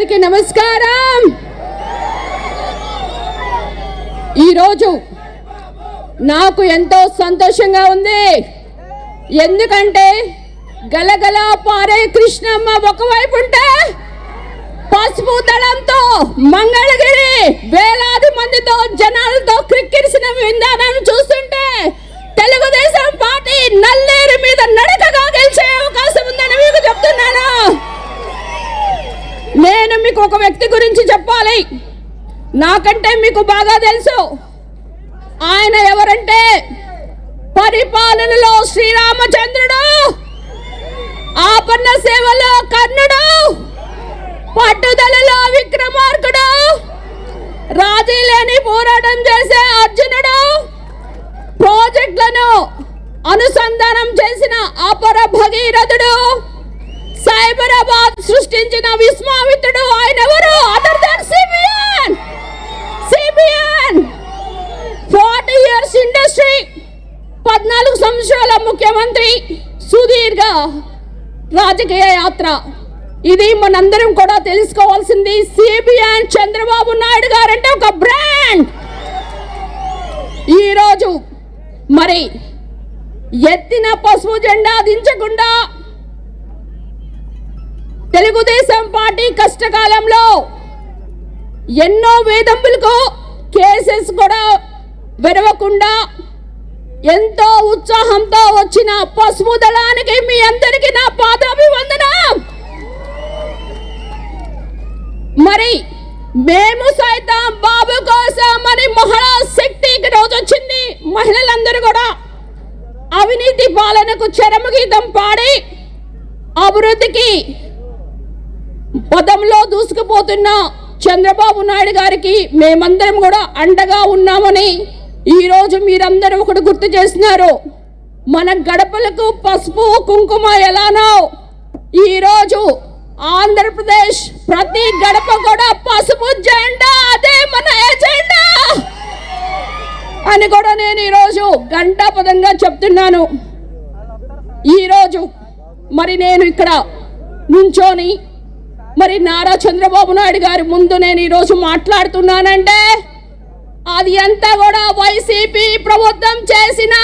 అందరికీ నమస్కారం. ఈరోజు నాకు ఎంతో సంతోషంగా ఉంది. ఎందుకంటే గలగల పారే కృష్ణమ్మ ఒకవైపు ఉంటే పసుపు దళంతో మంగళగిరి వేలాది మందితో జనాలతో క్రిక్కిరిసిన విధానాన్ని చూస్తుంటే తెలుగుదేశం పార్టీ నల్లేరు మీద నడకగా గెలిచే అవకాశం ఉందని మీకు చెప్తున్నాను. నేను మీకు ఒక వ్యక్తి గురించి చెప్పాలి. నాకంటే మీకు బాగా తెలుసు. ఆయన ఎవరంటే పరిపాలనలో శ్రీరామచంద్రుడు, ఆపన్న సేవలో కర్ణుడు, పట్టుదలలో విక్రమార్కుడు, రాజీ లేని పోరాటం చేసే అర్జునుడు, ప్రాజెక్టులను అనుసంధానం చేసిన అపర భగీరథుడు, సైబరాబాద్ సృష్టించిన విశ్వామిత్రుడు. ఆయన ఎవరు? Other than CBN. 40 years industry, 14 సంవత్సరాల ముఖ్యమంత్రి, సుదీర్ఘ రాజకీయ యాత్ర. ఇది మనందరం కూడా తెలుసుకోవాల్సింది. సిబిఎన్ చంద్రబాబు నాయుడు గారంటే ఒక బ్రాండ్. ఈరోజు మరి ఎత్తిన పసుపు జెండా దించకుండా తెలుగుదేశం పార్టీ కష్టకాలంలో ఎన్నో వేధింపులకు కేసెస్ కూడా వెరవకుండా ఎంతో ఉత్సాహంతో వచ్చిన పసుపు దళానికి మీ అందరికీ నా పాదాభివందనం. మరి మేము సైతం బాబు కోసం అని మహిళా శక్తికి రోజు వచ్చింది. మహిళలందరూ కూడా అవినీతి పాలనకు చరమగీతం పాడి అభివృద్ధికి పదంలో దూసుకుపోతున్న చంద్రబాబు నాయుడు గారికి మేమందరం కూడా అండగా ఉన్నామని ఈరోజు మీరందరూ ఒకటి గుర్తు చేస్తున్నారు. మన గడపలకు పసుపు కుంకుమ ఎలానో ఈరోజు ఆంధ్రప్రదేశ్ ప్రతి గడప కూడా పసుపు జెండా, అదే మన ఎజెండా అని కూడా నేను ఈరోజు గంటాపదంగా చెప్తున్నాను. ఈరోజు మరి నేను ఇక్కడ నుంచోని మరి నారా చంద్రబాబు నాయుడు గారి ముందు నేను ఈరోజు మాట్లాడుతున్నానంటే అది అంతా కూడా వైసీపీ ప్రభుత్వం చేసిన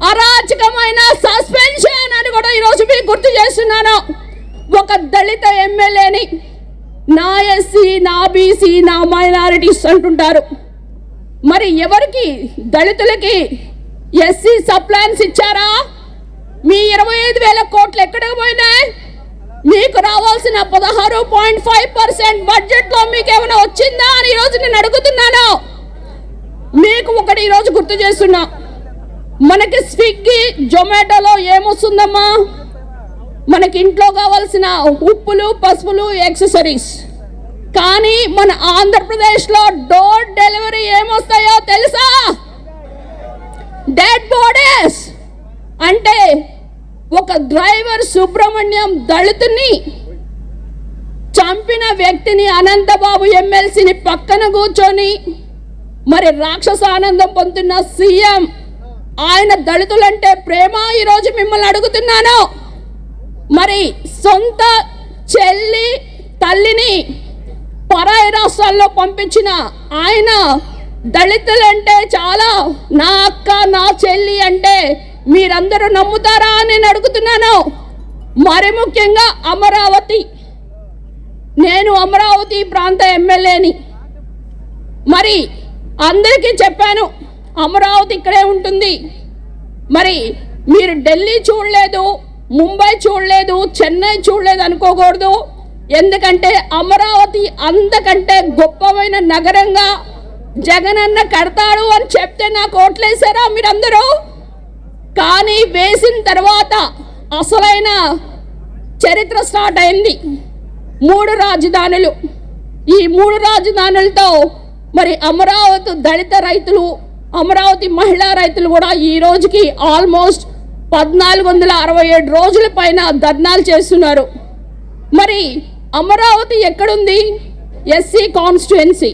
అరాచకమైన సస్పెన్షన్ అని కూడా ఈరోజు మీకు గుర్తు చేస్తున్నాను. ఒక దళిత ఎమ్మెల్యేని నా ఎస్సీ, నా బీసీ, నా మైనారిటీస్ అంటుంటారు. మరి ఎవరికి? దళితులకి ఎస్సీ సప్లాన్స్ ఇచ్చారా? మీ 25,000 కోట్లు ఎక్కడికి పోయినాయి? మీకు రావాల్సిన 16.5% బడ్జెట్ లో మీకు ఏమైనా వచ్చిందా అని ఈరోజు నేను అడుగుతున్నాను. మీకు ఒకటి ఈరోజు గుర్తు చేస్తున్నా. మనకి స్విగ్గీ, జొమాటోలో ఏమొస్తుందమ్మా? మనకి ఇంట్లో కావాల్సిన ఉప్పులు, పసుపులు, యాక్సెసరీస్. కానీ మన ఆంధ్రప్రదేశ్లో డోర్ డెలివరీ ఏమొస్తాయో తెలుసా? Dead bodies. అంటే ఒక డ్రైవర్ సుబ్రహ్మణ్యం దళితుని చంపిన వ్యక్తిని అనంతబాబు ఎమ్మెల్సీని పక్కన కూర్చొని మరి రాక్షస ఆనందం పొందుతున్న సీఎం, ఆయన దళితులంటే ప్రేమ. ఈరోజు మిమ్మల్ని అడుగుతున్నాను. మరి సొంత చెల్లి తల్లిని పరాయి రాష్ట్రాల్లో పంపించిన ఆయన దళితులంటే చాలా, నా అక్క, నా చెల్లి అంటే మీరందరూ నమ్ముతారా అని నేను అడుగుతున్నాను. మరి ముఖ్యంగా అమరావతి, నేను అమరావతి ప్రాంత ఎమ్మెల్యేని. మరి అందరికీ చెప్పాను అమరావతి ఇక్కడే ఉంటుంది. మరి మీరు ఢిల్లీ చూడలేదు, ముంబై చూడలేదు, చెన్నై చూడలేదు అనుకోకూడదు. ఎందుకంటే అమరావతి అంతకంటే గొప్పమైన నగరంగా జగనన్న కడతాడు అని చెప్తే నాకు ఓట్లేసారా మీరందరూ? కానీ వేసిన తర్వాత అసలైన చరిత్ర స్టార్ట్ అయింది. 3 రాజధానులు. ఈ 3 రాజధానులతో మరి అమరావతి దళిత రైతులు, అమరావతి మహిళా రైతులు కూడా ఈ రోజుకి ఆల్మోస్ట్ 1467 రోజుల పైన ధర్నాలు చేస్తున్నారు. మరి అమరావతి ఎక్కడుంది? SC constituency.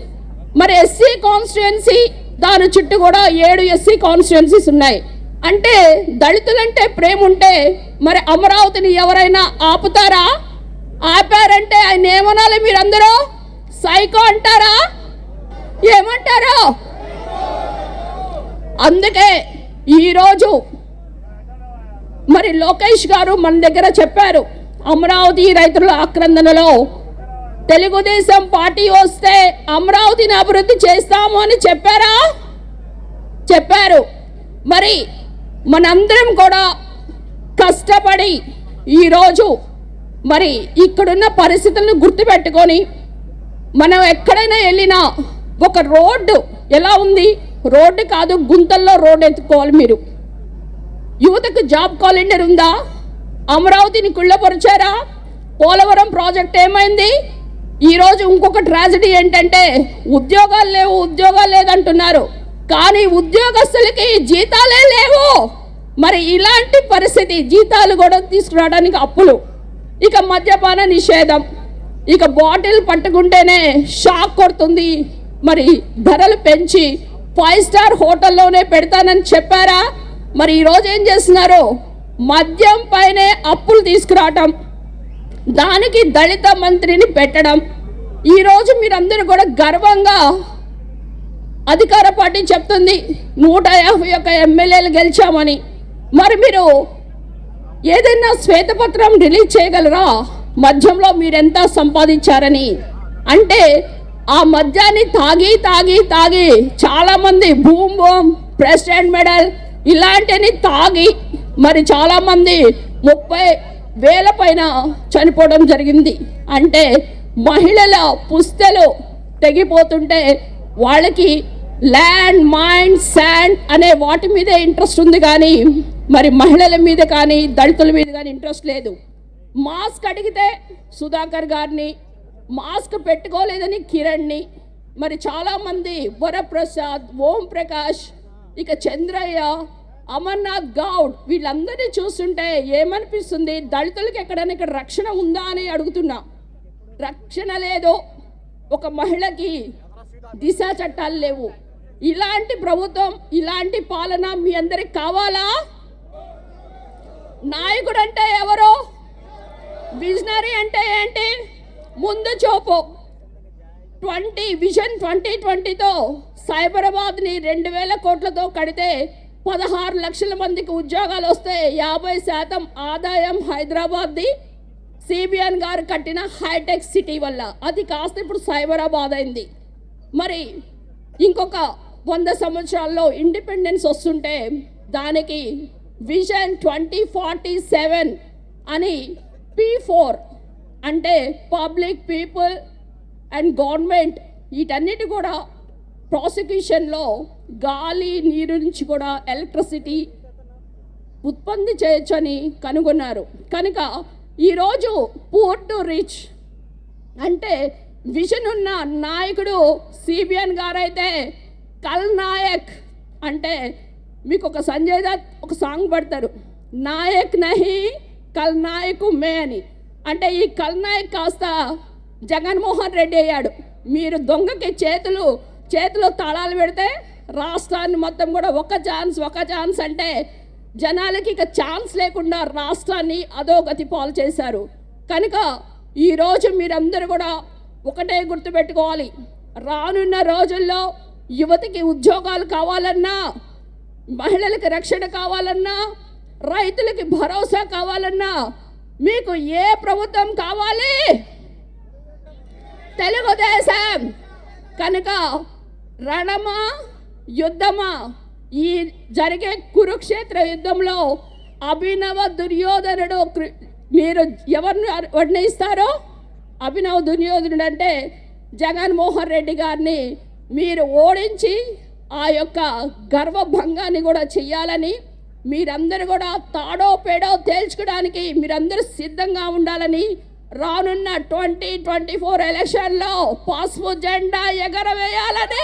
మరి ఎస్సీ కాన్స్టిట్యుయెన్సీ దాని చుట్టూ కూడా 7 ఎస్సీ కాన్స్టిట్యుయెన్సీస్ ఉన్నాయి. అంటే దళితులంటే ప్రేమ ఉంటే మరి అమరావతిని ఎవరైనా ఆపుతారా? ఆపారంటే ఆయన ఏమనాలి? మీరందరూ సైకో అంటారా? ఏమంటారు? అందుకే ఈరోజు మరి లోకేష్ గారు మన దగ్గర చెప్పారు, అమరావతి రైతుల ఆక్రందనలో తెలుగుదేశం పార్టీ వస్తే అమరావతిని అభివృద్ధి చేస్తాము అని చెప్పారా? చెప్పారు. మరి మనందరం కూడా కష్టపడి ఈరోజు మరి ఇక్కడున్న పరిస్థితులను గుర్తుపెట్టుకొని మనం ఎక్కడైనా వెళ్ళినా ఒక రోడ్డు ఎలా ఉంది? రోడ్డు కాదు, గుంతల్లో రోడ్డు ఎత్తుకోవాలి మీరు. యువతకు జాబ్ క్యాలెండర్ ఉందా? అమరావతిని కుళ్ళపరిచారా? పోలవరం ప్రాజెక్ట్ ఏమైంది? ఈరోజు ఇంకొక ట్రాజడీ ఏంటంటే ఉద్యోగాలు లేవు, ఉద్యోగాలు లేదంటున్నారు, కానీ ఉద్యోగస్తులకి జీతాలే లేవు. మరి ఇలాంటి పరిస్థితి, జీతాలు కూడా తీసుకురావడానికి అప్పులు, ఇక మద్యపాన నిషేధం, ఇక బాటిల్ పట్టుకుంటేనే షాక్ కొడుతుంది. మరి ధరలు పెంచి 5 స్టార్ హోటల్లోనే పెడతానని చెప్పారా? మరి ఈరోజు ఏం చేస్తున్నారు? మద్యం పైనే అప్పులు తీసుకురావటం, దానికి దళిత మంత్రిని పెట్టడం. ఈరోజు మీరందరూ కూడా గర్వంగా అధికార పార్టీ చెప్తుంది 151 ఎమ్మెల్యేలు గెలిచామని. మరి మీరు ఏదైనా శ్వేతపత్రం రిలీజ్ చేయగలరా మద్యంలో మీరెంత సంపాదించారని? అంటే ఆ మద్యాన్ని తాగి తాగి తాగి చాలామంది బూమ్ బూమ్, ప్రెసిడెంట్ మెడల్ ఇలాంటివి తాగి మరి చాలామంది 30,000 పైన చనిపోవడం జరిగింది. అంటే మహిళల పుస్తలు తెగిపోతుంటే వాళ్ళకి ల్యాండ్, మైండ్, శాండ్ అనే వాటి మీదే ఇంట్రెస్ట్ ఉంది, కానీ మరి మహిళల మీద కానీ దళితుల మీద కానీ ఇంట్రెస్ట్ లేదు. మాస్క్ అడిగితే సుధాకర్ గారిని, మాస్క్ పెట్టుకోలేదని కిరణ్ని, మరి చాలామంది వరప్రసాద్, ఓం ప్రకాష్, ఇక చంద్రయ్య, అమర్నాథ్ గౌడ్ వీళ్ళందరినీ చూస్తుంటే ఏమనిపిస్తుంది? దళితులకి ఎక్కడైనా ఇక్కడ రక్షణ ఉందా అని అడుగుతున్నా. రక్షణ లేదు. ఒక మహిళకి దిశ చట్టాలు లేవు. ఇలాంటి ప్రభుత్వం, ఇలాంటి పాలన మీ అందరికి కావాలా? నాయకుడు అంటే ఎవరు? విజనరీ అంటే ఏంటి? ముందు చూపు. విజన్ 2020తో సైబరాబాద్ని 2,000 కోట్లతో కడితే 16 లక్షల మందికి ఉద్యోగాలు వస్తే 50% ఆదాయం హైదరాబాద్ది సిబిఎన్ గారు కట్టిన హైటెక్ సిటీ వల్ల. అది కాస్త ఇప్పుడు సైబరాబాద్ అయింది. మరి ఇంకొక 100 సంవత్సరాల్లో ఇండిపెండెన్స్ వస్తుంటే దానికి విజన్ 2047 అని P4 అంటే పబ్లిక్, పీపుల్ అండ్ గవర్నమెంట్, వీటన్నిటి కూడా ప్రాసిక్యూషన్లో గాలి, నీరు నుంచి కూడా ఎలక్ట్రిసిటీ ఉత్పత్తి చేయొచ్చని కనుగొన్నారు. కనుక ఈరోజు పూర్ టు రిచ్ అంటే విజన్ ఉన్న నాయకుడు సిబిఎన్ గారు అయితే కల్ నాయక్ అంటే మీకు ఒక సంజయ్ దత్ ఒక సాంగ్ పడతారు, నాయక్ నహి కల్ నాయకు మే అని. అంటే ఈ కల్ నాయక్ కాస్త జగన్మోహన్ రెడ్డి అయ్యాడు. మీరు దొంగకి చేతిలో తాళాలు పెడితే రాష్ట్రాన్ని మొత్తం కూడా ఒక ఛాన్స్ అంటే జనాలకి ఇక ఛాన్స్ లేకుండా రాష్ట్రాన్ని అధోగతి పాలు చేశారు. కనుక ఈరోజు మీరందరూ కూడా ఒకటే గుర్తుపెట్టుకోవాలి, రానున్న రోజుల్లో యువతకి ఉద్యోగాలు కావాలన్నా, మహిళలకి రక్షణ కావాలన్నా, రైతులకి భరోసా కావాలన్నా మీకు ఏ ప్రభుత్వం కావాలి? తెలుగుదేశం. కనుక రణమా యుద్ధమా? ఈ జరిగే కురుక్షేత్ర యుద్ధంలో అభినవ దుర్యోధనుడు మీరు ఎవరిని వర్ణిస్తారో? అభినవ దుర్యోధనుడు అంటే జగన్మోహన్ రెడ్డి గారిని మీరు ఓడించి ఆ యొక్క గర్వభంగాన్ని కూడా చెయ్యాలని, మీరందరూ కూడా తాడో పేడో తేల్చుకోవడానికి మీరందరూ సిద్ధంగా ఉండాలని, రానున్న 2024 ఎలక్షన్లో పసుపు జెండా ఎగరవేయాలని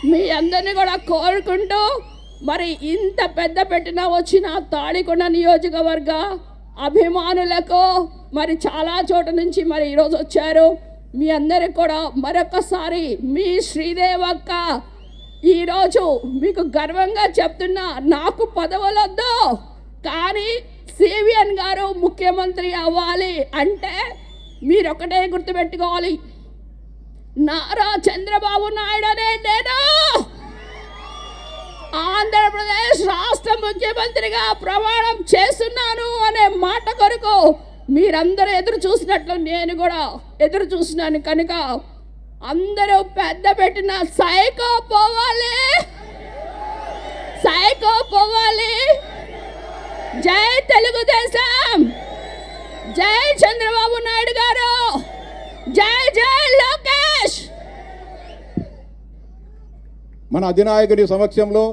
మీ అందరినీ కూడా కోరుకుంటూ, మరి ఇంత పెద్ద పెట్టిన వచ్చిన తాడికొండ నియోజకవర్గ అభిమానులకు మరి చాలా చోట నుంచి మరి ఈరోజు వచ్చారు. మీ అందరికి కూడా మరొకసారి మీ శ్రీదేవక్క ఈరోజు మీకు గర్వంగా చెప్తున్నా, నాకు పదవులొద్దు కానీ సివిఎన్ గారు ముఖ్యమంత్రి అవ్వాలి అంటే మీరు ఒకటే గుర్తుపెట్టుకోవాలి, నారా చంద్రబాబు నాయుడు అనే నేను ఆంధ్రప్రదేశ్ రాష్ట్ర ముఖ్యమంత్రిగా ప్రమాణం చేస్తున్నాను అనే మాట కొరకు మీరందరూ ఎదురు చూసినట్లు నేను కూడా ఎదురు చూసినాను. కనుక అందరూ పెద్ద పెట్టిన సైకో పోవాలి, సైకో పోవాలి. జై తెలుగుదేశం, జై చంద్రబాబు నాయుడు గారు, జై జై లోకేష్. మన అధినాయకుడి సమక్షంలో